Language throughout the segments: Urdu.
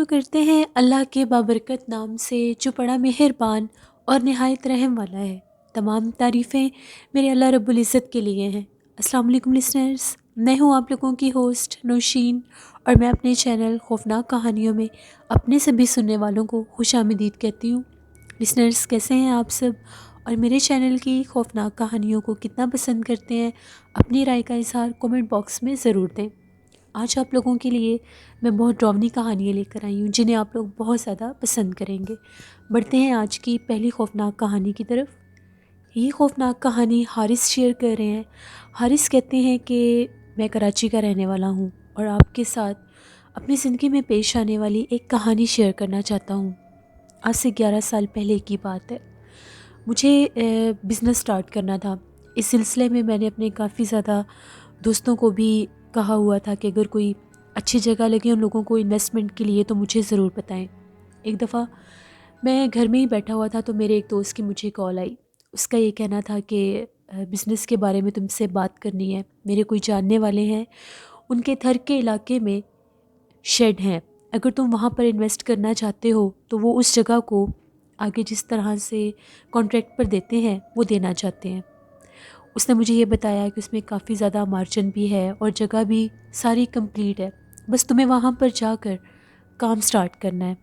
کرتے ہیں اللہ کے بابرکت نام سے جو بڑا مہربان اور نہایت رحم والا ہے۔ تمام تعریفیں میرے اللہ رب العزت کے لیے ہیں۔ السلام علیکم لسنرز، میں ہوں آپ لوگوں کی ہوسٹ نوشین، اور میں اپنے چینل خوفناک کہانیوں میں اپنے سبھی سننے والوں کو خوش آمدید کہتی ہوں۔ لسنرز کیسے ہیں آپ سب، اور میرے چینل کی خوفناک کہانیوں کو کتنا پسند کرتے ہیں؟ اپنی رائے کا اظہار کومنٹ باکس میں ضرور دیں۔ آج آپ لوگوں کے لیے میں بہت ڈراؤنی کہانیاں لے کر آئی ہوں جنہیں آپ لوگ بہت زیادہ پسند کریں گے۔ بڑھتے ہیں آج کی پہلی خوفناک کہانی کی طرف۔ یہ خوفناک کہانی حارث شیئر کر رہے ہیں۔ حارث کہتے ہیں کہ میں کراچی کا رہنے والا ہوں اور آپ کے ساتھ اپنی زندگی میں پیش آنے والی ایک کہانی شیئر کرنا چاہتا ہوں۔ آج سے 11 سال پہلے کی بات ہے۔ مجھے بزنس سٹارٹ کرنا تھا۔ اس سلسلے میں نے اپنے کافی زیادہ دوستوں کو بھی کہا ہوا تھا کہ اگر کوئی اچھی جگہ لگے ان لوگوں کو انویسٹمنٹ کے لیے تو مجھے ضرور بتائیں۔ ایک دفعہ میں گھر میں ہی بیٹھا ہوا تھا تو میرے ایک دوست کی مجھے کال آئی۔ اس کا یہ کہنا تھا کہ بزنس کے بارے میں تم سے بات کرنی ہے، میرے کوئی جاننے والے ہیں، ان کے تھر کے علاقے میں شیڈ ہیں، اگر تم وہاں پر انویسٹ کرنا چاہتے ہو تو وہ اس جگہ کو آگے جس طرح سے کانٹریکٹ پر دیتے ہیں وہ دینا چاہتے ہیں۔ اس نے مجھے یہ بتایا کہ اس میں کافی زیادہ مارجن بھی ہے اور جگہ بھی ساری کمپلیٹ ہے، بس تمہیں وہاں پر جا کر کام سٹارٹ کرنا ہے۔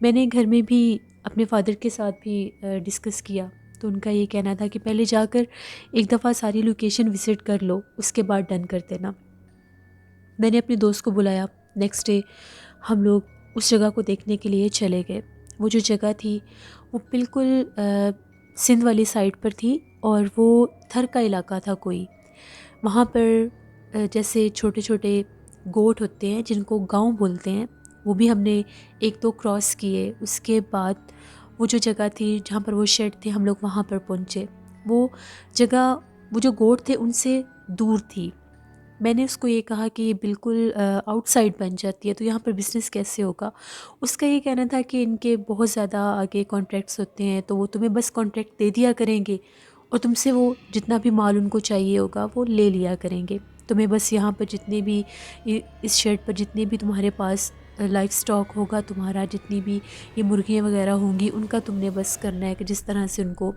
میں نے گھر میں بھی اپنے فادر کے ساتھ بھی ڈسکس کیا تو ان کا یہ کہنا تھا کہ پہلے جا کر ایک دفعہ ساری لوکیشن وزٹ کر لو، اس کے بعد ڈن کر دینا۔ میں نے اپنے دوست کو بلایا۔ نیکسٹ ڈے ہم لوگ اس جگہ کو دیکھنے کے لیے چلے گئے۔ وہ جو جگہ تھی وہ بالکل سندھ والی سائڈ پر تھی اور وہ تھر کا علاقہ تھا کوئی۔ وہاں پر جیسے چھوٹے چھوٹے گوٹ ہوتے ہیں جن کو گاؤں بولتے ہیں، وہ بھی ہم نے ایک دو کراس کیے۔ اس کے بعد وہ جو جگہ تھی جہاں پر وہ شیڈ تھے ہم لوگ وہاں پر پہنچے۔ وہ جگہ وہ جو گوٹ تھے ان سے دور تھی۔ میں نے اس کو یہ کہا کہ یہ بالکل آؤٹ سائڈ بن جاتی ہے تو یہاں پر بزنس کیسے ہوگا؟ اس کا یہ کہنا تھا کہ ان کے بہت زیادہ آگے کانٹریکٹس ہوتے ہیں تو وہ تمہیں بس کانٹریکٹ دے دیا کریں گے اور تم سے وہ جتنا بھی مال ان کو چاہیے ہوگا وہ لے لیا کریں گے۔ تمہیں بس یہاں پر جتنے بھی اس شیڈ پر جتنے بھی تمہارے پاس لائف سٹاک ہوگا، تمہارا جتنی بھی یہ مرغیاں وغیرہ ہوں گی ان کا تم نے بس کرنا ہے کہ جس طرح سے ان کو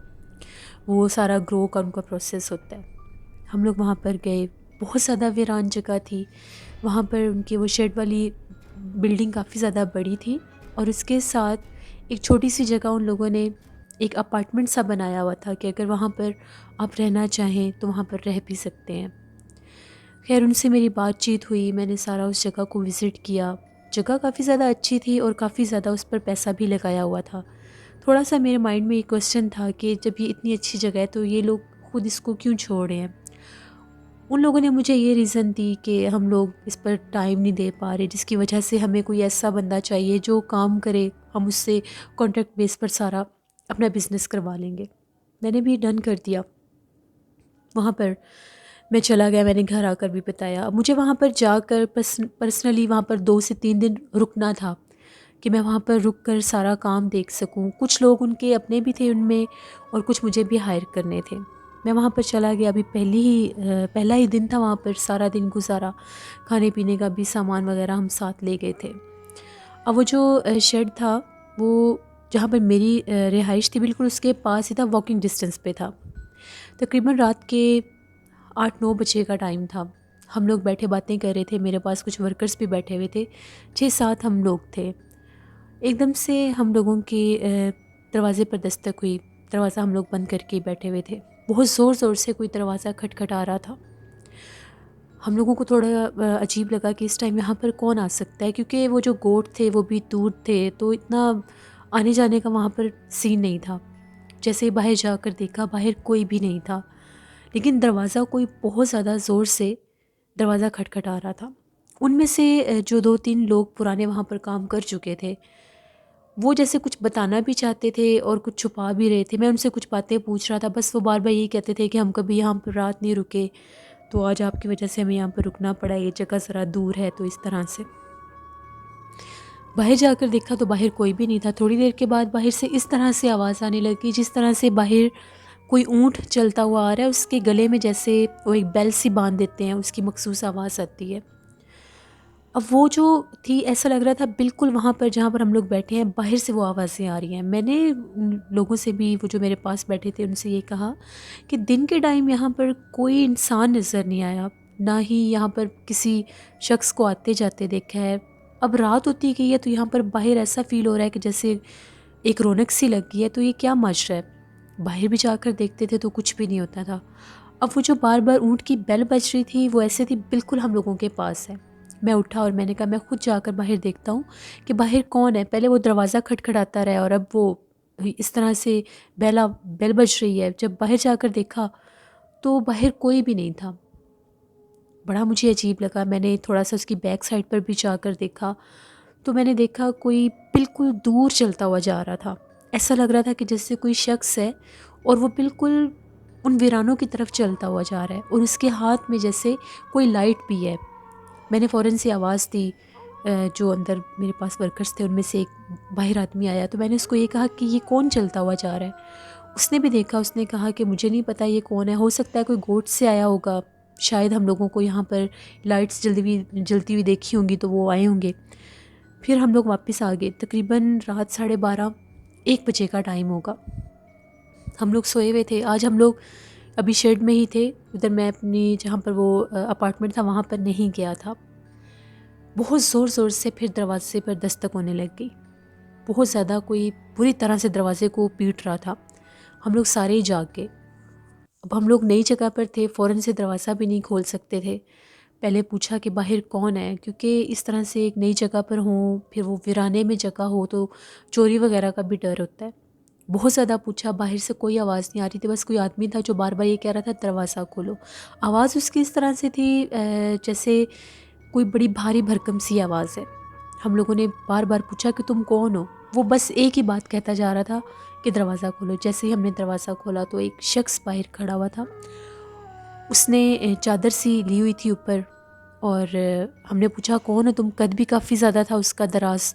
وہ سارا گرو کا ان کا پروسیس ہوتا ہے۔ ہم لوگ وہاں پر گئے۔ بہت زیادہ ویران جگہ تھی۔ وہاں پر ان کی وہ شیڈ والی بلڈنگ کافی زیادہ بڑی تھی اور اس کے ساتھ ایک چھوٹی سی جگہ ان لوگوں نے ایک اپارٹمنٹ سا بنایا ہوا تھا کہ اگر وہاں پر آپ رہنا چاہیں تو وہاں پر رہ بھی سکتے ہیں۔ خیر ان سے میری بات چیت ہوئی، میں نے سارا اس جگہ کو وزٹ کیا۔ جگہ کافی زیادہ اچھی تھی اور کافی زیادہ اس پر پیسہ بھی لگایا ہوا تھا۔ تھوڑا سا میرے مائنڈ میں یہ کوسچن تھا کہ جب یہ اتنی اچھی جگہ ہے تو یہ لوگ خود اس کو کیوں چھوڑ رہے ہیں؟ ان لوگوں نے مجھے یہ ریزن دی کہ ہم لوگ اس پر ٹائم نہیں دے پا رہے، جس کی وجہ سے ہمیں کوئی ایسا بندہ چاہیے جو کام کرے، ہم اس سے کانٹریکٹ بیس پر سارا اپنا بزنس کروا لیں گے۔ میں نے بھی ڈن کر دیا۔ وہاں پر میں چلا گیا، میں نے گھر آ کر بھی بتایا۔ مجھے وہاں پر جا کر پرسنلی وہاں پر 2 سے 3 دن رکنا تھا کہ میں وہاں پر رک کر سارا کام دیکھ سکوں۔ کچھ لوگ ان کے اپنے بھی تھے ان میں اور کچھ مجھے بھی ہائر کرنے تھے۔ میں وہاں پر چلا گیا، ابھی پہلا ہی دن تھا، وہاں پر سارا دن گزارا۔ کھانے پینے کا بھی سامان وغیرہ ہم ساتھ لے گئے تھے۔ اب وہ جو شیڈ تھا وہ جہاں پر میری رہائش تھی بالکل اس کے پاس ہی تھا، واکنگ ڈسٹینس پہ تھا۔ تقریباً رات کے 8-9 بجے کا ٹائم تھا۔ ہم لوگ بیٹھے باتیں کر رہے تھے، میرے پاس کچھ ورکرز بھی بیٹھے ہوئے تھے، 6-7 ہم لوگ تھے۔ ایک دم سے ہم لوگوں کے دروازے پر دستک ہوئی۔ دروازہ ہم لوگ بند کر کے بیٹھے ہوئے تھے۔ بہت زور زور سے کوئی دروازہ کھٹکھٹا رہا تھا۔ ہم لوگوں کو تھوڑا عجیب لگا کہ اس ٹائم یہاں پر کون آ سکتا ہے، کیونکہ وہ جو گوٹ تھے وہ بھی دور تھے تو اتنا آنے جانے کا وہاں پر سین نہیں تھا۔ جیسے باہر جا کر دیکھا، باہر کوئی بھی نہیں تھا، لیکن دروازہ کوئی بہت زیادہ زور سے دروازہ کھٹکھٹا رہا تھا۔ ان میں سے جو 2-3 لوگ پرانے وہاں پر کام کر چکے تھے وہ جیسے کچھ بتانا بھی چاہتے تھے اور کچھ چھپا بھی رہے تھے۔ میں ان سے کچھ باتیں پوچھ رہا تھا، بس وہ بار بار یہی کہتے تھے کہ ہم کبھی یہاں پر رات نہیں رکے تو آج آپ کی وجہ سے ہمیں یہاں پر رکنا پڑا، یہ جگہ ذرا دور ہے تو اس طرح سے۔ باہر جا کر دیکھا تو باہر کوئی بھی نہیں تھا۔ تھوڑی دیر کے بعد باہر سے اس طرح سے آواز آنے لگی جس طرح سے باہر کوئی اونٹ چلتا ہوا آ رہا ہے، اس کے گلے میں جیسے وہ ایک بیل سی باندھ دیتے ہیں، اس کی مخصوص آواز آتی ہے۔ اب وہ جو تھی ایسا لگ رہا تھا بالکل وہاں پر جہاں پر ہم لوگ بیٹھے ہیں باہر سے وہ آوازیں آ رہی ہیں. میں نے ان لوگوں سے بھی، وہ جو میرے پاس بیٹھے تھے ان سے یہ کہا کہ دن کے ٹائم یہاں پر کوئی انسان نظر نہیں آیا، نہ ہی یہاں پر کسی شخص کو آتے جاتے دیکھا ہے. اب رات ہوتی گئی ہے تو یہاں پر باہر ایسا فیل ہو رہا ہے کہ جیسے ایک رونق سی لگ گئی ہے. تو یہ کیا ماجرا ہے؟ باہر بھی جا کر دیکھتے تھے تو کچھ بھی نہیں ہوتا تھا. اب وہ جو بار بار اونٹ کی بیل بج رہی تھی وہ ایسے تھی بالکل ہم لوگوں کے پاس ہے. میں اٹھا اور میں نے کہا میں خود جا کر باہر دیکھتا ہوں کہ باہر کون ہے. پہلے وہ دروازہ کھٹکھٹاتا رہا اور اب وہ اس طرح سے بیل بج رہی ہے. جب باہر جا کر دیکھا تو باہر کوئی بھی نہیں تھا. بڑا مجھے عجیب لگا. میں نے تھوڑا سا اس کی بیک سائڈ پر بھی جا کر دیکھا تو میں نے دیکھا کوئی بالکل دور چلتا ہوا جا رہا تھا. ایسا لگ رہا تھا کہ جیسے کوئی شخص ہے اور وہ بالکل ان ویرانوں کی طرف چلتا ہوا جا رہا ہے اور اس کے ہاتھ میں جیسے کوئی لائٹ بھی ہے. میں نے فوراً سے آواز دی. جو اندر میرے پاس ورکرز تھے ان میں سے ایک باہر آدمی آیا تو میں نے اس کو یہ کہا کہ یہ کون چلتا ہوا جا رہا ہے. اس نے بھی دیکھا. اس نے کہا کہ مجھے نہیں پتہ یہ کون ہے، ہو سکتا ہے کوئی گوٹ سے آیا ہوگا، شاید ہم لوگوں کو یہاں پر لائٹس جلتی ہوئی دیکھی ہوں گی تو وہ آئے ہوں گے. پھر ہم لوگ واپس آ گئے. تقریباً رات 12:30 1 بجے کا ٹائم ہوگا. ہم لوگ سوئے ہوئے تھے. آج ہم لوگ ابھی شیڈ میں ہی تھے. ادھر میں اپنی جہاں پر وہ اپارٹمنٹ تھا وہاں پر نہیں گیا تھا. بہت زور زور سے پھر دروازے پر دستک ہونے لگ گئی. بہت زیادہ کوئی بری طرح سے دروازے کو پیٹ رہا تھا. ہم لوگ سارے ہی جاگ گئے. اب ہم لوگ نئی جگہ پر تھے، فوراً سے دروازہ بھی نہیں کھول سکتے تھے. پہلے پوچھا کہ باہر کون ہے، کیونکہ اس طرح سے ایک نئی جگہ پر ہوں پھر وہ ویرانے میں جگہ ہو تو چوری وغیرہ کا بھی ڈر ہوتا ہے. بہت زیادہ پوچھا، باہر سے کوئی آواز نہیں آ رہی تھی. بس کوئی آدمی تھا جو بار بار یہ کہہ رہا تھا دروازہ کھولو. آواز اس کی اس طرح سے تھی جیسے کوئی بڑی بھاری بھرکم سی آواز ہے. ہم لوگوں نے بار بار پوچھا کہ تم کون ہو. وہ بس ایک ہی بات کہتا جا رہا تھا کہ دروازہ کھولو. جیسے ہی ہم نے دروازہ کھولا تو ایک شخص باہر کھڑا ہوا تھا. اس نے چادر سی لی ہوئی تھی اوپر اور ہم نے پوچھا کون ہو تم. قد بھی کافی زیادہ تھا اس کا، دراز.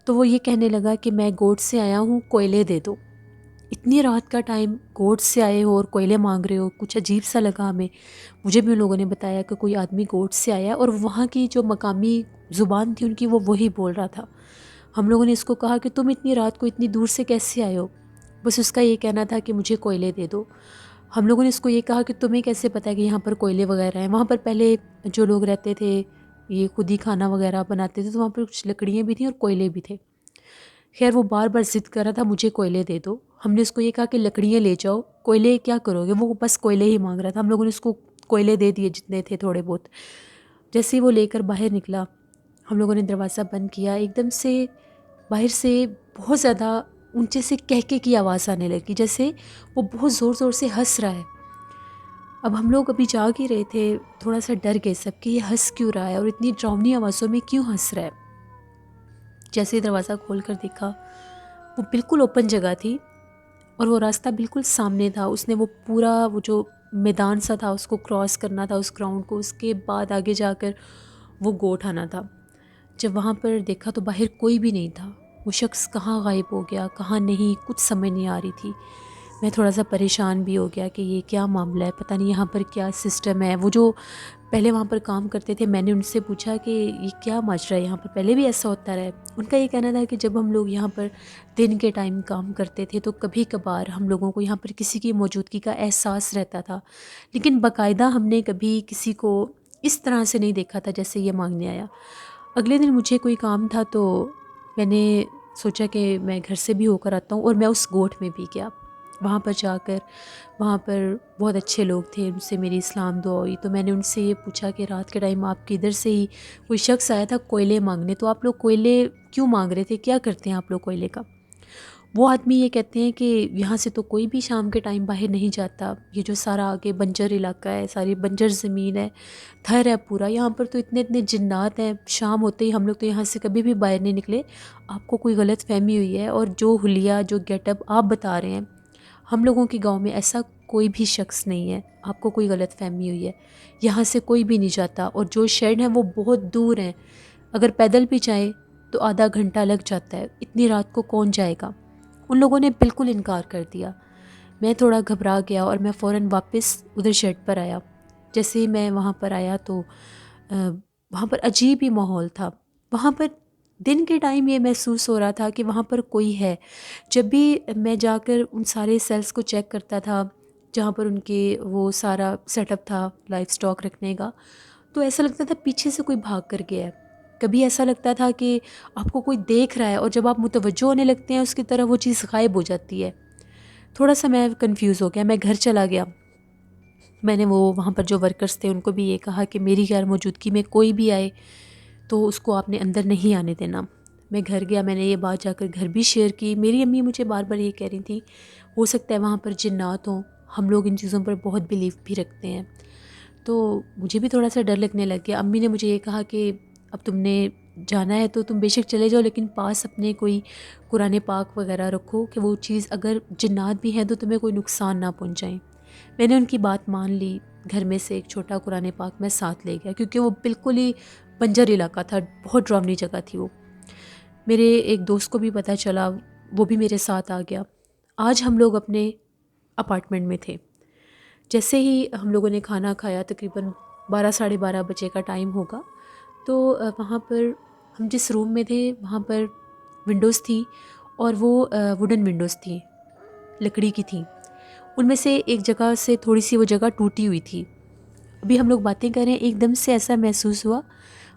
تو وہ یہ کہنے لگا کہ میں گوٹ سے آیا ہوں، کوئلے دے دو. اتنی رات کا ٹائم گوٹ سے آئے ہو اور کوئلے مانگ رہے ہو، کچھ عجیب سا لگا ہمیں. مجھے بھی ان لوگوں نے بتایا کہ کوئی آدمی گوٹ سے آیا اور وہاں کی جو مقامی زبان تھی ان کی وہ وہی بول رہا تھا. ہم لوگوں نے اس کو کہا کہ تم اتنی رات کو اتنی دور سے کیسے آئے ہو. بس اس کا یہ کہنا تھا کہ مجھے کوئلے دے دو. ہم لوگوں نے اس کو یہ کہا کہ تمہیں کیسے پتہ ہے کہ یہاں پر کوئلے وغیرہ ہیں. وہاں پر پہلے جو لوگ رہتے تھے یہ خود ہی کھانا وغیرہ بناتے تھے تو وہاں پر کچھ لکڑیاں بھی تھیں اور کوئلے بھی تھے. خیر وہ بار بار ضد کر رہا تھا مجھے کوئلے دے دو. ہم نے اس کو یہ کہا کہ لکڑیاں لے جاؤ، کوئلے کیا کرو گے. وہ بس کوئلے ہی مانگ رہا تھا. ہم لوگوں نے اس کو کوئلے دے دیے جتنے تھے تھوڑے بہت. جیسے ہی وہ لے کر باہر نکلا ہم لوگوں نے دروازہ بند کیا. ایک دم سے باہر سے بہت زیادہ اونچے سے کہکے کی آواز آنے لگی، جیسے وہ بہت زور زور سے ہنس رہا ہے. اب ہم لوگ ابھی جاگ ہی رہے تھے، تھوڑا سا ڈر گئے سب کہ یہ ہنس کیوں رہا ہے اور اتنی ڈراؤنی آوازوں میں کیوں ہنس رہا ہے. جیسے ہی دروازہ کھول کر دیکھا وہ بالکل اوپن جگہ تھی اور وہ راستہ بالکل سامنے تھا. اس نے وہ پورا وہ جو میدان سا تھا اس کو کراس کرنا تھا، اس گراؤنڈ کو. اس کے بعد آگے جا کر وہ گوٹ آنا تھا. جب وہاں پر دیکھا تو باہر کوئی بھی نہیں تھا. وہ شخص کہاں غائب ہو گیا کہاں نہیں کچھ سمجھ نہیں آ رہی تھی. میں تھوڑا سا پریشان بھی ہو گیا کہ یہ کیا معاملہ ہے، پتہ نہیں یہاں پر کیا سسٹم ہے. وہ جو پہلے وہاں پر کام کرتے تھے میں نے ان سے پوچھا کہ یہ کیا ماجرا ہے، یہاں پر پہلے بھی ایسا ہوتا رہا ہے. ان کا یہ کہنا تھا کہ جب ہم لوگ یہاں پر دن کے ٹائم کام کرتے تھے تو کبھی کبھار ہم لوگوں کو یہاں پر کسی کی موجودگی کا احساس رہتا تھا، لیکن باقاعدہ ہم نے کبھی کسی کو اس طرح سے نہیں دیکھا تھا جیسے یہ مانگنے آیا. اگلے دن مجھے کوئی کام تھا تو میں نے سوچا کہ میں گھر سے بھی ہو کر آتا ہوں اور میں اس گوٹھ میں بھی گیا. وہاں پر جا کر وہاں پر بہت اچھے لوگ تھے، ان سے میری اسلام دعا ہوئی. تو میں نے ان سے یہ پوچھا کہ رات کے ٹائم آپ کے ادھر سے ہی کوئی شخص آیا تھا کوئلے مانگنے، تو آپ لوگ کوئلے کیوں مانگ رہے تھے، کیا کرتے ہیں آپ لوگ کوئلے کا. وہ آدمی یہ کہتے ہیں کہ یہاں سے تو کوئی بھی شام کے ٹائم باہر نہیں جاتا. یہ جو سارا آگے بنجر علاقہ ہے، ساری بنجر زمین ہے، تھر ہے پورا، یہاں پر تو اتنے اتنے جنات ہیں. شام ہوتے ہی ہم لوگ تو یہاں سے کبھی بھی باہر نہیں نکلے. آپ کو کوئی غلط فہمی ہوئی ہے. اور جو حلیہ جو گیٹ اپ آپ بتا رہے ہیں، ہم لوگوں کے گاؤں میں ایسا کوئی بھی شخص نہیں ہے. آپ کو کوئی غلط فہمی ہوئی ہے. یہاں سے کوئی بھی نہیں جاتا اور جو شیڈ ہیں وہ بہت دور ہیں. اگر پیدل بھی جائے تو آدھا گھنٹہ لگ جاتا ہے. اتنی رات کو کون جائے گا. ان لوگوں نے بالکل انکار کر دیا. میں تھوڑا گھبرا گیا اور میں فوراً واپس ادھر شیڈ پر آیا. جیسے ہی میں وہاں پر آیا تو وہاں پر عجیب ہی ماحول تھا. وہاں پر دن کے ٹائم یہ محسوس ہو رہا تھا کہ وہاں پر کوئی ہے. جب بھی میں جا کر ان سارے سیلز کو چیک کرتا تھا جہاں پر ان کے وہ سارا سیٹ اپ تھا لائف سٹاک رکھنے کا، تو ایسا لگتا تھا پیچھے سے کوئی بھاگ کر گیا ہے. کبھی ایسا لگتا تھا کہ آپ کو کوئی دیکھ رہا ہے اور جب آپ متوجہ ہونے لگتے ہیں اس کی طرف وہ چیز غائب ہو جاتی ہے. تھوڑا سا میں کنفیوز ہو گیا. میں گھر چلا گیا. میں نے وہ وہاں پر جو ورکرز تھے ان کو بھی یہ کہا کہ میری غیر موجودگی میں کوئی بھی آئے تو اس کو آپ نے اندر نہیں آنے دینا. میں گھر گیا. میں نے یہ بات جا کر گھر بھی شیئر کی. میری امی مجھے بار بار یہ کہہ رہی تھی ہو سکتا ہے وہاں پر جنات ہوں. ہم لوگ ان چیزوں پر بہت بلیو بھی رکھتے ہیں. تو مجھے بھی تھوڑا سا ڈر لگنے لگ گیا. امی نے مجھے یہ کہا کہ اب تم نے جانا ہے تو تم بے شک چلے جاؤ لیکن پاس اپنے کوئی قرآن پاک وغیرہ رکھو کہ وہ چیز اگر جنات بھی ہیں تو تمہیں کوئی نقصان نہ پہنچائیں. میں نے ان کی بات مان لی. گھر میں سے ایک چھوٹا قرآن پاک میں ساتھ لے گیا کیونکہ وہ بالکل ہی بنجر علاقہ تھا. بہت ڈراؤنی جگہ تھی وہ. میرے ایک دوست کو بھی پتہ چلا، وہ بھی میرے ساتھ آ گیا. آج ہم لوگ اپنے اپارٹمنٹ میں تھے. جیسے ہی ہم لوگوں نے کھانا کھایا تقریباً 12 ساڑھے 12 بجے کا ٹائم ہوگا تو وہاں پر ہم جس روم میں تھے وہاں پر ونڈوز تھیں اور وہ ووڈن ونڈوز تھیں، لکڑی کی تھیں. ان میں سے ایک جگہ سے تھوڑی سی وہ جگہ ٹوٹی ہوئی تھی. ابھی ہم لوگ باتیں کر رہے ہیں ایک دم سے ایسا محسوس ہوا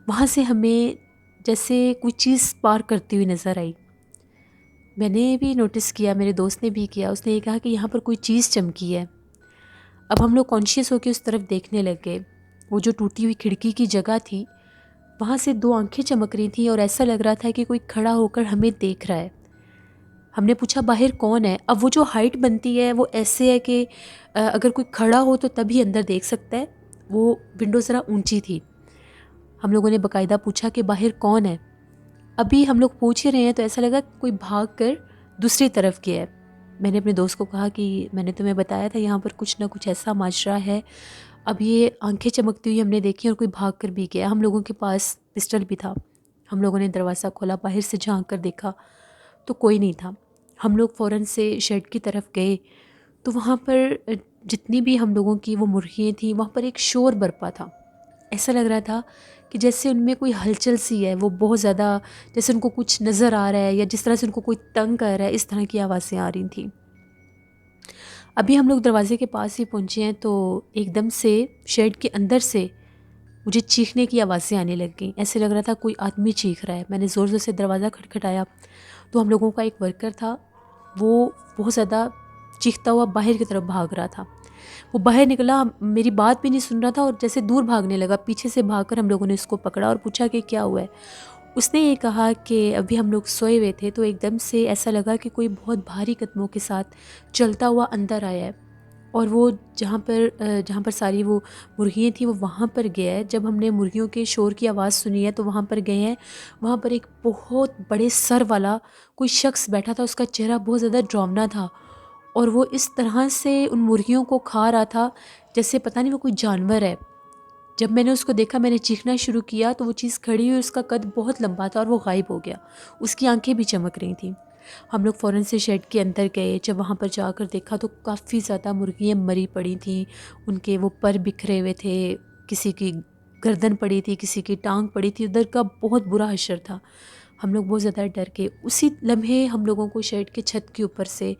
وہاں سے ہمیں جیسے کوئی چیز پار کرتی ہوئی نظر آئی. میں نے بھی نوٹس کیا، میرے دوست نے بھی کیا. اس نے یہ کہا کہ یہاں پر کوئی چیز چمکی ہے. اب ہم لوگ کانشیس ہو کے اس طرف دیکھنے لگ گئے. وہ جو ٹوٹی ہوئی کھڑکی کی جگہ تھی وہاں سے 2 آنکھیں چمک رہی تھیں اور ایسا لگ رہا تھا کہ کوئی کھڑا ہو کر ہمیں دیکھ رہا ہے. ہم نے پوچھا باہر کون ہے؟ اب وہ جو ہائٹ بنتی ہے وہ ایسے ہے کہ اگر کوئی کھڑا ہو تو تبھی اندر دیکھ سکتا ہے. وہ ونڈو ذرا اونچی تھی. ہم لوگوں نے باقاعدہ پوچھا کہ باہر کون ہے. ابھی ہم لوگ پوچھ ہی رہے ہیں تو ایسا لگا کوئی بھاگ کر دوسری طرف گیا ہے. میں نے اپنے دوست کو کہا کہ میں نے تمہیں بتایا تھا یہاں پر کچھ نہ کچھ ایسا ماجرا ہے. اب یہ آنکھیں چمکتی ہوئی ہم نے دیکھی اور کوئی بھاگ کر بھی گیا. ہم لوگوں کے پاس پسٹل بھی تھا. ہم لوگوں نے دروازہ کھولا، باہر سے جھانک کر دیکھا تو کوئی نہیں تھا. ہم لوگ فوراً سے شیڈ کی طرف گئے تو وہاں پر جتنی بھی ہم لوگوں کی وہ مرغیاں تھیں وہاں پر ایک شور برپا تھا. ایسا لگ رہا تھا کہ جیسے ان میں کوئی ہلچل سی ہے، وہ بہت زیادہ جیسے ان کو کچھ نظر آ رہا ہے یا جس طرح سے ان کو کوئی تنگ کر رہا ہے، اس طرح کی آوازیں آ رہی تھیں. ابھی ہم لوگ دروازے کے پاس ہی پہنچے ہیں تو ایک دم سے شیڈ کے اندر سے مجھے چیخنے کی آوازیں آنے لگ گئیں. ایسے لگ رہا تھا کوئی آدمی چیخ رہا ہے. میں نے زور زور سے دروازہ کھٹکھٹایا تو ہم لوگوں کا ایک ورکر تھا، وہ بہت زیادہ چیختا ہوا باہر کی طرف بھاگ رہا تھا. وہ باہر نکلا، میری بات بھی نہیں سن رہا تھا اور جیسے دور بھاگنے لگا. پیچھے سے بھاگ کر ہم لوگوں نے اس کو پکڑا اور پوچھا کہ کیا ہوا ہے. اس نے یہ کہا کہ ابھی ہم لوگ سوئے ہوئے تھے تو ایک دم سے ایسا لگا کہ کوئی بہت بھاری قدموں کے ساتھ چلتا ہوا اندر آیا ہے اور وہ جہاں پر ساری وہ مرغیاں تھیں وہ وہاں پر گیا ہے. جب ہم نے مرغیوں کے شور کی آواز سنی ہے تو وہاں پر گئے ہیں. وہاں پر ایک بہت بڑے سر والا کوئی شخص بیٹھا تھا. اس کا چہرہ بہت زیادہ ڈراؤنا تھا اور وہ اس طرح سے ان مرغیوں کو کھا رہا تھا جیسے پتہ نہیں وہ کوئی جانور ہے. جب میں نے اس کو دیکھا میں نے چیخنا شروع کیا تو وہ چیز کھڑی ہوئی، اس کا قد بہت لمبا تھا اور وہ غائب ہو گیا. اس کی آنکھیں بھی چمک رہی تھیں. ہم لوگ فوراً سے شیڈ کے اندر گئے. جب وہاں پر جا کر دیکھا تو کافی زیادہ مرغیاں مری پڑی تھیں. ان کے وہ پر بکھرے ہوئے تھے، کسی کی گردن پڑی تھی، کسی کی ٹانگ پڑی تھی. ادھر کا بہت برا حشر تھا. ہم لوگ بہت زیادہ ڈر گئے. اسی لمحے ہم لوگوں کو شیڈ کے چھت کے اوپر سے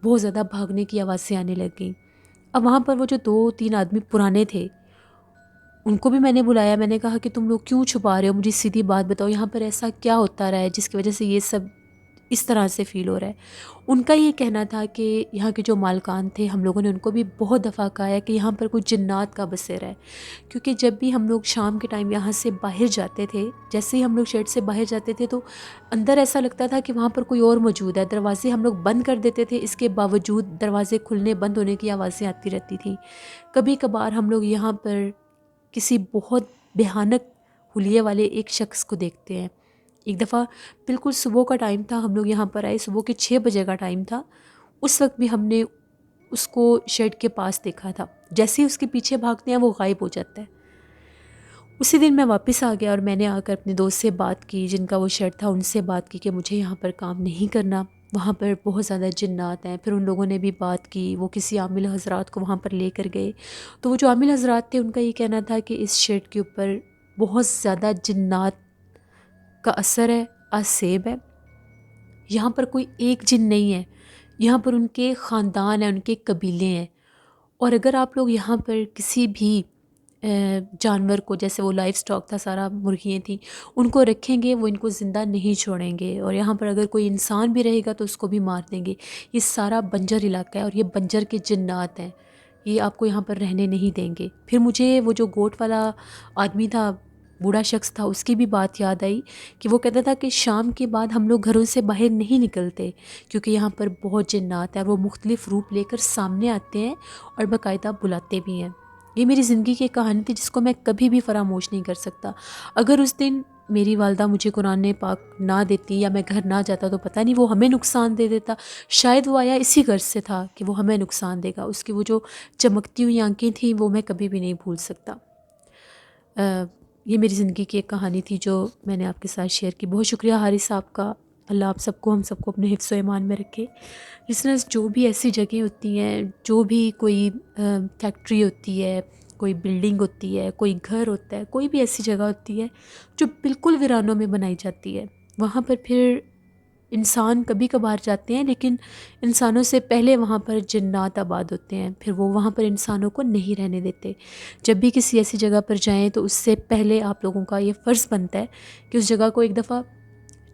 بہت زیادہ بھاگنے کی آوازیں آنے لگ گئیں. اب وہاں پر وہ جو 2-3 آدمی پرانے تھے ان کو بھی میں نے بلایا. میں نے کہا کہ تم لوگ کیوں چھپا رہے ہو؟ مجھے سیدھی بات بتاؤ، یہاں پر ایسا کیا ہوتا رہا ہے جس کی وجہ سے یہ سب اس طرح سے فیل ہو رہا ہے؟ ان کا یہ کہنا تھا کہ یہاں کے جو مالکان تھے، ہم لوگوں نے ان کو بھی بہت دفعہ کہا ہے کہ یہاں پر کوئی جنات کا بسیرا ہے. کیونکہ جب بھی ہم لوگ شام کے ٹائم یہاں سے باہر جاتے تھے، جیسے ہی ہم لوگ شیڈ سے باہر جاتے تھے تو اندر ایسا لگتا تھا کہ وہاں پر کوئی اور موجود ہے. دروازے ہم لوگ بند کر دیتے تھے، اس کے باوجود دروازے کھلنے بند ہونے کی آوازیں آتی رہتی تھیں. کبھی کبھار ہم لوگ یہاں پر کسی بہت بھیانک حلیے والے ایک شخص کو دیکھتے ہیں. ایک دفعہ بالکل صبح کا ٹائم تھا، ہم لوگ یہاں پر آئے، صبح کے 6 بجے کا ٹائم تھا. اس وقت بھی ہم نے اس کو شیڈ کے پاس دیکھا تھا. جیسے ہی اس کے پیچھے بھاگتے ہیں وہ غائب ہو جاتا ہے. اسی دن میں واپس آ گیا اور میں نے آ کر اپنے دوست سے بات کی جن کا وہ شیڈ تھا، ان سے بات کی کہ مجھے یہاں پر کام نہیں کرنا، وہاں پر بہت زیادہ جنات ہیں. پھر ان لوگوں نے بھی بات کی، وہ کسی عامل حضرات کو وہاں پر لے کر گئے. تو وہ جو عامل حضرات تھے ان کا یہ کہنا تھا کہ اس شیڈ کے اوپر بہت زیادہ جنات کا اثر ہے، آسیب ہے۔ یہاں پر کوئی ایک جن نہیں ہے، یہاں پر ان کے خاندان ہیں، ان کے قبیلے ہیں، اور اگر آپ لوگ یہاں پر کسی بھی جانور کو، جیسے وہ لائف سٹاک تھا سارا، مرغیاں تھیں، ان کو رکھیں گے، وہ ان کو زندہ نہیں چھوڑیں گے، اور یہاں پر اگر کوئی انسان بھی رہے گا تو اس کو بھی مار دیں گے۔ یہ سارا بنجر علاقہ ہے اور یہ بنجر کے جنات ہیں، یہ آپ کو یہاں پر رہنے نہیں دیں گے۔ پھر مجھے وہ جو گوٹ والا آدمی تھا، بوڑھا شخص تھا، اس کی بھی بات یاد آئی کہ وہ کہتا تھا کہ شام کے بعد ہم لوگ گھروں سے باہر نہیں نکلتے کیونکہ یہاں پر بہت جنات ہیں، اور وہ مختلف روپ لے کر سامنے آتے ہیں اور باقاعدہ بلاتے بھی ہیں۔ یہ میری زندگی کی ایک کہانی تھی جس کو میں کبھی بھی فراموش نہیں کر سکتا۔ اگر اس دن میری والدہ مجھے قرآن پاک نہ دیتی یا میں گھر نہ جاتا تو پتہ نہیں وہ ہمیں نقصان دے دیتا۔ شاید وہ آیا اسی غرض سے تھا کہ وہ ہمیں نقصان دے گا۔ اس کی وہ جو چمکتی ہوئی آنکھیں تھیں وہ میں کبھی بھی نہیں بھول سکتا۔ یہ میری زندگی کی ایک کہانی تھی جو میں نے آپ کے ساتھ شیئر کی۔ بہت شکریہ حارث صاحب کا۔ اللہ آپ سب کو، ہم سب کو اپنے حفظ و ایمان میں رکھے۔ لسنرز، جو بھی ایسی جگہیں ہوتی ہیں، جو بھی کوئی فیکٹری ہوتی ہے، کوئی بلڈنگ ہوتی ہے، کوئی گھر ہوتا ہے، کوئی بھی ایسی جگہ ہوتی ہے جو بالکل ویرانوں میں بنائی جاتی ہے، وہاں پر پھر انسان کبھی کبھار جاتے ہیں، لیکن انسانوں سے پہلے وہاں پر جنات آباد ہوتے ہیں، پھر وہ وہاں پر انسانوں کو نہیں رہنے دیتے۔ جب بھی کسی ایسی جگہ پر جائیں تو اس سے پہلے آپ لوگوں کا یہ فرض بنتا ہے کہ اس جگہ کو ایک دفعہ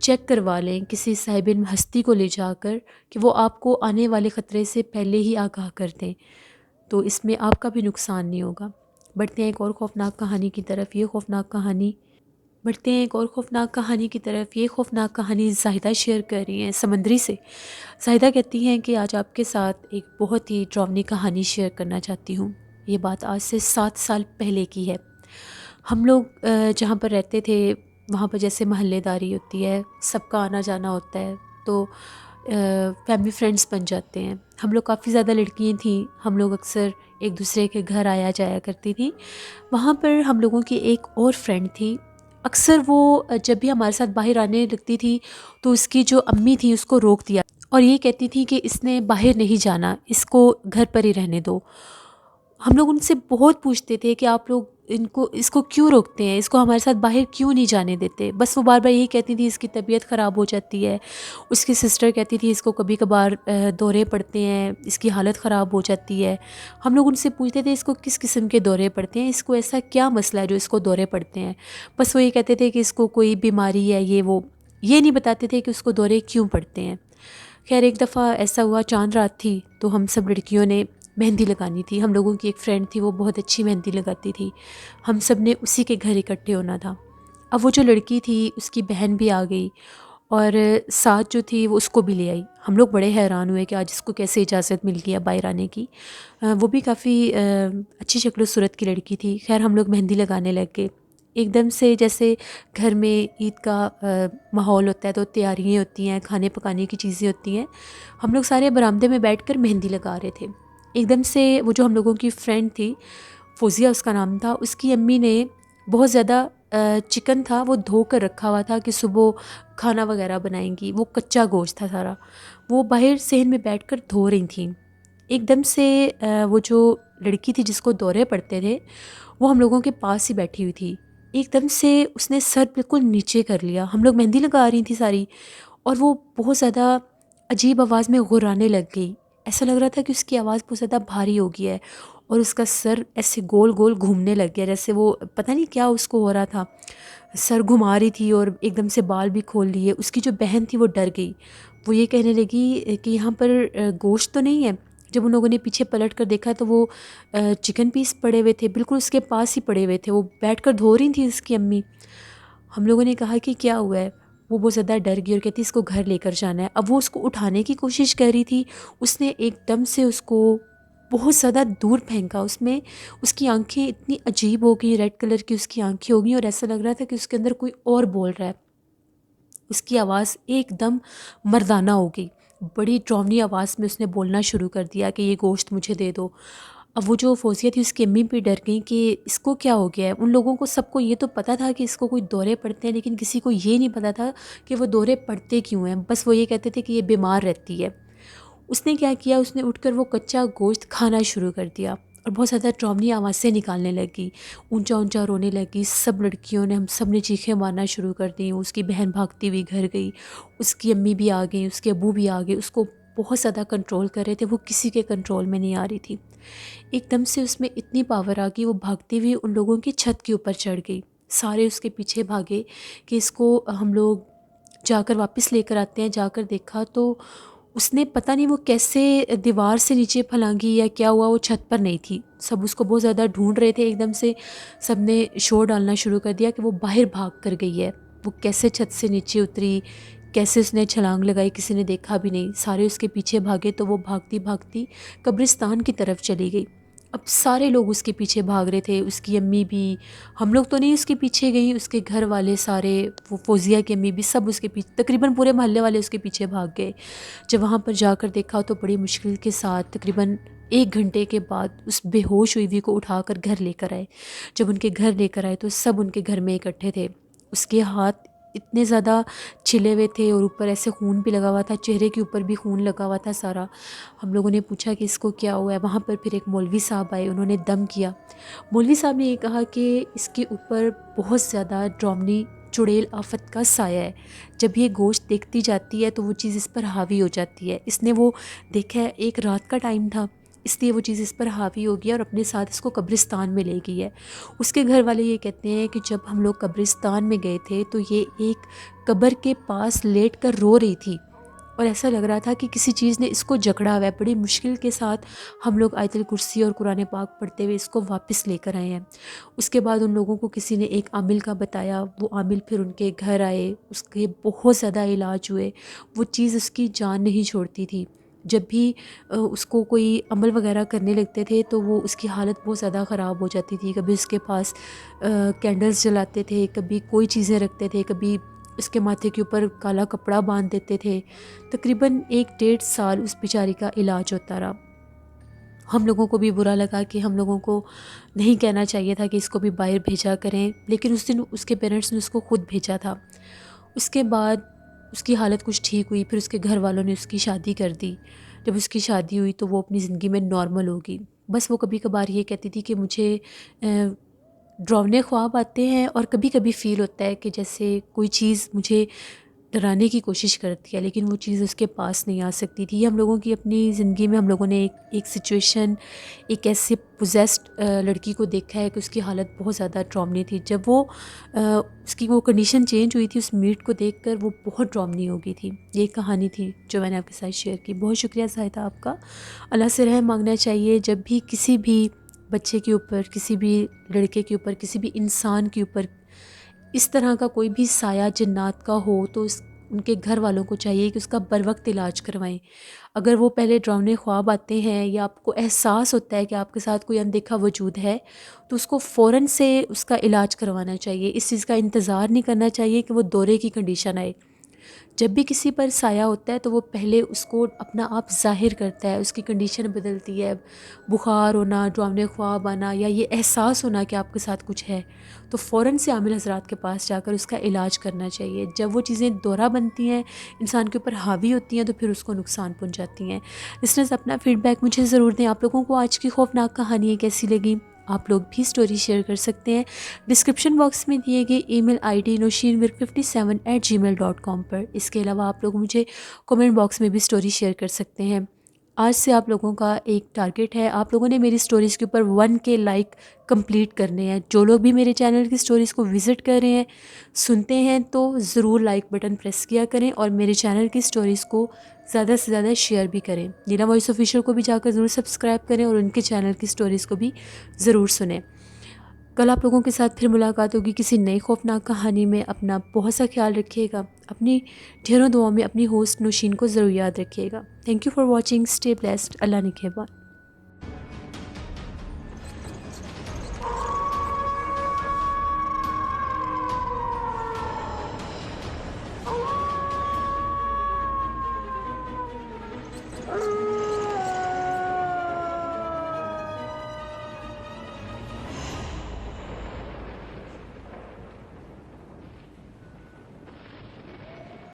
چیک کروا لیں، کسی صاحب علم ہستی کو لے جا کر، کہ وہ آپ کو آنے والے خطرے سے پہلے ہی آگاہ کر دیں، تو اس میں آپ کا بھی نقصان نہیں ہوگا۔ بڑھتے ہیں ایک اور خوفناک کہانی کی طرف۔ یہ خوفناک کہانی زاہدہ شیئر کر رہی ہیں سمندری سے۔ زاہدہ کہتی ہیں کہ آج آپ کے ساتھ ایک بہت ہی ڈراؤنی کہانی شیئر کرنا چاہتی ہوں۔ یہ بات آج سے 7 سال پہلے کی ہے۔ ہم لوگ جہاں پر رہتے تھے وہاں پر جیسے محلے داری ہوتی ہے، سب کا آنا جانا ہوتا ہے، تو فیملی فرینڈز بن جاتے ہیں۔ ہم لوگ کافی زیادہ لڑکیاں تھیں، ہم لوگ اکثر ایک دوسرے کے گھر آیا جایا کرتی تھیں۔ وہاں پر ہم لوگوں کی ایک اور فرینڈ تھی، اکثر وہ جب بھی ہمارے ساتھ باہر آنے لگتی تھی تو اس کی جو امی تھی اس کو روک دیا اور یہ کہتی تھی کہ اس نے باہر نہیں جانا، اس کو گھر پر ہی رہنے دو۔ ہم لوگ ان سے بہت پوچھتے تھے کہ آپ لوگ اس کو کیوں روکتے ہیں، اس کو ہمارے ساتھ باہر کیوں نہیں جانے دیتے؟ بس وہ بار بار یہی کہتی تھی اس کی طبیعت خراب ہو جاتی ہے۔ اس کی سسٹر کہتی تھی اس کو کبھی کبھار دورے پڑتے ہیں، اس کی حالت خراب ہو جاتی ہے۔ ہم لوگ ان سے پوچھتے تھے اس کو کس قسم کے دورے پڑتے ہیں، اس کو ایسا کیا مسئلہ ہے جو اس کو دورے پڑتے ہیں؟ بس وہ یہ کہتے تھے کہ اس کو کوئی بیماری ہے، یہ نہیں بتاتے تھے کہ اس کو دورے کیوں پڑتے ہیں۔ خیر ایک دفعہ ایسا ہوا، چاند رات تھی، تو ہم سب لڑکیوں نے مہندی لگانی تھی۔ ہم لوگوں کی ایک فرینڈ تھی، وہ بہت اچھی مہندی لگاتی تھی، ہم سب نے اسی کے گھر اکٹھے ہونا تھا۔ اب وہ جو لڑکی تھی اس کی بہن بھی آ گئی اور ساتھ جو تھی وہ اس کو بھی لے آئی۔ ہم لوگ بڑے حیران ہوئے کہ آج اس کو کیسے اجازت مل گئی باہر آنے کی۔ وہ بھی کافی اچھی شکل و صورت کی لڑکی تھی۔ خیر ہم لوگ مہندی لگانے لگ گئے۔ ایک دم سے جیسے گھر میں عید کا ماحول ہوتا ہے تو تیاریاں ہوتی ہیں، کھانے پکانے کی چیزیں ہوتی ہیں، ہم لوگ سارے برآمدے میں بیٹھ کر مہندی لگا رہے تھے۔ ایک دم سے وہ جو ہم لوگوں کی فرینڈ تھی، فوزیہ اس کا نام تھا، اس کی امی نے بہت زیادہ چکن تھا وہ دھو کر رکھا ہوا تھا کہ صبح کھانا وغیرہ بنائیں گی، وہ کچا گوشت تھا سارا، وہ باہر صحن میں بیٹھ کر دھو رہی تھیں۔ ایک دم سے وہ جو لڑکی تھی جس کو دورے پڑتے تھے وہ ہم لوگوں کے پاس ہی بیٹھی ہوئی تھی۔ ایک دم سے اس نے سر بالکل نیچے کر لیا، ہم لوگ مہندی لگا رہی تھی ساری، اور وہ بہت زیادہ عجیب آواز میں غرانے لگ گئی۔ ایسا لگ رہا تھا کہ اس کی آواز بہت زیادہ بھاری ہو گئی ہے اور اس کا سر ایسے گول گول گھومنے لگ گیا، جیسے وہ پتہ نہیں کیا اس کو ہو رہا تھا، سر گھما رہی تھی اور ایک دم سے بال بھی کھول لیے۔ اس کی جو بہن تھی وہ ڈر گئی، وہ یہ کہنے لگی کہ یہاں پر گوشت تو نہیں ہے۔ جب ان لوگوں نے پیچھے پلٹ کر دیکھا تو وہ چکن پیس پڑے ہوئے تھے، بالکل اس کے پاس ہی پڑے ہوئے تھے، وہ بیٹھ کر دھو رہی تھی اس کی امی۔ ہم لوگوں نے کہا کہ کیا ہوا ہے؟ وہ بہت زیادہ ڈر گئی اور کہتی اس کو گھر لے کر جانا ہے۔ اب وہ اس کو اٹھانے کی کوشش کر رہی تھی، اس نے ایک دم سے اس کو بہت زیادہ دور پھینکا۔ اس کی آنکھیں اتنی عجیب ہو گئی، ریڈ کلر کی اس کی آنکھیں ہو گئیں اور ایسا لگ رہا تھا کہ اس کے اندر کوئی اور بول رہا ہے۔ اس کی آواز ایک دم مردانہ ہو گئی، بڑی ڈراؤنی آواز میں اس نے بولنا شروع کر دیا کہ یہ گوشت مجھے دے دو۔ اب وہ جو فوزیہ تھی اس کی امی بھی ڈر گئیں کہ اس کو کیا ہو گیا ہے۔ ان لوگوں کو سب کو یہ تو پتہ تھا کہ اس کو کوئی دورے پڑتے ہیں، لیکن کسی کو یہ نہیں پتہ تھا کہ وہ دورے پڑتے کیوں ہیں، بس وہ یہ کہتے تھے کہ یہ بیمار رہتی ہے۔ اس نے کیا کیا، اس نے اٹھ کر وہ کچا گوشت کھانا شروع کر دیا اور بہت زیادہ ڈراؤنی آوازیں نکالنے لگی، اونچا اونچا رونے لگی۔ سب لڑکیوں نے، ہم سب نے چیخیں مارنا شروع کر دیں۔ اس کی بہن بھاگتی ہوئی گھر گئی، اس کی امی بھی آ گئیں، اس کے ابو بھی آ گئے، اس کو بہت زیادہ کنٹرول کر رہے تھے، وہ کسی کے کنٹرول میں نہیں آ رہی تھی۔ ایک دم سے اس میں اتنی پاور آ گئی، وہ بھاگتی ہوئی ان لوگوں کی چھت کے اوپر چڑھ گئی۔ سارے اس کے پیچھے بھاگے کہ اس کو ہم لوگ جا کر واپس لے کر آتے ہیں۔ جا کر دیکھا تو اس نے پتہ نہیں وہ کیسے دیوار سے نیچے پھلانگی یا کیا ہوا، وہ چھت پر نہیں تھی۔ سب اس کو بہت زیادہ ڈھونڈ رہے تھے۔ ایک دم سے سب نے شور ڈالنا شروع کر دیا کہ وہ باہر بھاگ کر گئی ہے۔ وہ کیسے چھت سے نیچے اتری، کیسے اس نے چھلانگ لگائی، کسی نے دیکھا بھی نہیں۔ سارے اس کے پیچھے بھاگے تو وہ بھاگتی بھاگتی قبرستان کی طرف چلی گئی۔ اب سارے لوگ اس کے پیچھے بھاگ رہے تھے، اس کی امی بھی۔ ہم لوگ تو نہیں اس کے پیچھے گئیں، اس کے گھر والے سارے، وہ فوزیہ کی امی بھی، سب اس کے پیچھے، تقریباً پورے محلے والے اس کے پیچھے بھاگ گئے۔ جب وہاں پر جا کر دیکھا تو بڑی مشکل کے ساتھ تقریباً 1 گھنٹے کے بعد اس بے ہوش ہوئی کو اٹھا کر گھر لے کر آئے۔ جب ان کے گھر لے کر آئے تو سب ان کے گھر میں اکٹھے تھے۔ اس کے ہاتھ اتنے زیادہ چھلے ہوئے تھے اور اوپر ایسے خون بھی لگا ہوا تھا، چہرے کے اوپر بھی خون لگا ہوا تھا سارا۔ ہم لوگوں نے پوچھا کہ اس کو کیا ہوا ہے۔ وہاں پر پھر ایک مولوی صاحب آئے، انہوں نے دم کیا۔ مولوی صاحب نے یہ کہا کہ اس کے اوپر بہت زیادہ ڈراؤنی چڑیل آفت کا سایہ ہے۔ جب یہ گوشت دیکھتی جاتی ہے تو وہ چیز اس پر حاوی ہو جاتی ہے۔ اس نے وہ دیکھا ہے، ایک رات کا ٹائم تھا، اس لیے وہ چیز اس پر حاوی ہو گیا اور اپنے ساتھ اس کو قبرستان میں لے گئی ہے۔ اس کے گھر والے یہ کہتے ہیں کہ جب ہم لوگ قبرستان میں گئے تھے تو یہ ایک قبر کے پاس لیٹ کر رو رہی تھی اور ایسا لگ رہا تھا کہ کسی چیز نے اس کو جکڑا ہوا ہے۔ بڑی مشکل کے ساتھ ہم لوگ آیت الکرسی اور قرآن پاک پڑھتے ہوئے اس کو واپس لے کر آئے ہیں۔ اس کے بعد ان لوگوں کو کسی نے ایک عامل کا بتایا، وہ عامل پھر ان کے گھر آئے، اس کے بہت زیادہ علاج ہوئے۔ وہ چیز اس کی جان نہیں چھوڑتی تھی۔ جب بھی اس کو کوئی عمل وغیرہ کرنے لگتے تھے تو وہ اس کی حالت بہت زیادہ خراب ہو جاتی تھی۔ کبھی اس کے پاس کینڈلز جلاتے تھے، کبھی کوئی چیزیں رکھتے تھے، کبھی اس کے ماتھے کے اوپر کالا کپڑا باندھ دیتے تھے۔ تقریباً 1 ڈیڑھ سال اس بیچاری کا علاج ہوتا رہا۔ ہم لوگوں کو بھی برا لگا کہ ہم لوگوں کو نہیں کہنا چاہیے تھا کہ اس کو بھی باہر بھیجا کریں، لیکن اس دن اس کے پیرنٹس نے اس کو خود بھیجا تھا۔ اس کے بعد اس کی حالت کچھ ٹھیک ہوئی، پھر اس کے گھر والوں نے اس کی شادی کر دی۔ جب اس کی شادی ہوئی تو وہ اپنی زندگی میں نارمل ہوگی۔ بس وہ کبھی کبھار یہ کہتی تھی کہ مجھے ڈراؤنے خواب آتے ہیں اور کبھی کبھی فیل ہوتا ہے کہ جیسے کوئی چیز مجھے ڈرانے کی کوشش کرتی ہے، لیکن وہ چیز اس کے پاس نہیں آ سکتی تھی۔ یہ ہم لوگوں کی اپنی زندگی میں ہم لوگوں نے ایک سچویشن، ایک ایسے پوزیسڈ لڑکی کو دیکھا ہے کہ اس کی حالت بہت زیادہ ڈراؤنی تھی۔ جب وہ اس کی وہ کنڈیشن چینج ہوئی تھی، اس میٹ کو دیکھ کر وہ بہت ڈراؤنی ہو گئی تھی۔ یہ کہانی تھی جو میں نے آپ کے ساتھ شیئر کی۔ بہت شکریہ زاہدہ آپ کا۔ اللہ سے رحم مانگنا چاہیے جب بھی کسی بھی بچے کے اوپر، کسی بھی لڑکے کے اوپر، کسی بھی انسان کے اوپر اس طرح کا کوئی بھی سایہ جنات کا ہو تو ان کے گھر والوں کو چاہیے کہ اس کا بر وقت علاج کروائیں۔ اگر وہ پہلے ڈراؤنے خواب آتے ہیں یا آپ کو احساس ہوتا ہے کہ آپ کے ساتھ کوئی اندیکھا وجود ہے تو اس کو فوراً سے اس کا علاج کروانا چاہیے۔ اس چیز کا انتظار نہیں کرنا چاہیے کہ وہ دورے کی کنڈیشن آئے۔ جب بھی کسی پر سایہ ہوتا ہے تو وہ پہلے اس کو اپنا آپ ظاہر کرتا ہے، اس کی کنڈیشن بدلتی ہے۔ بخار ہونا، ڈراؤنے خواب آنا یا یہ احساس ہونا کہ آپ کے ساتھ کچھ ہے تو فوراً سے عامل حضرات کے پاس جا کر اس کا علاج کرنا چاہیے۔ جب وہ چیزیں دورہ بنتی ہیں، انسان کے اوپر حاوی ہوتی ہیں تو پھر اس کو نقصان پہنچاتی ہیں۔ لسنرز اپنا فیڈ بیک مجھے ضرور دیں۔ آپ لوگوں کو آج کی خوفناک کہانی کیسی لگی؟ آپ لوگ بھی سٹوری شیئر کر سکتے ہیں ڈسکرپشن باکس میں دیے گئے ای میل آئی ڈی noshinwirk57@gmail.com پر۔ اس کے علاوہ آپ لوگ مجھے کومنٹ باکس میں بھی سٹوری شیئر کر سکتے ہیں۔ آج سے آپ لوگوں کا ایک ٹارگٹ ہے، آپ لوگوں نے میری سٹوریز کے اوپر 1K لائک کمپلیٹ کرنے ہیں۔ جو لوگ بھی میرے چینل کی سٹوریز کو وزٹ کر رہے ہیں، سنتے ہیں تو ضرور لائک بٹن پریس کیا کریں اور میرے چینل کی سٹوریز کو زیادہ سے زیادہ شیئر بھی کریں۔ نینا وائس آفیشیل کو بھی جا کر ضرور سبسکرائب کریں اور ان کے چینل کی سٹوریز کو بھی ضرور سنیں۔ کل آپ لوگوں کے ساتھ پھر ملاقات ہوگی کسی نئی خوفناک کہانی میں۔ اپنا بہت سا خیال رکھیے گا، اپنی ڈھیروں دعاؤں میں اپنی ہوسٹ نوشین کو ضرور یاد رکھیے گا۔ Thank you for watching, stay blessed, اللہ نگہبان۔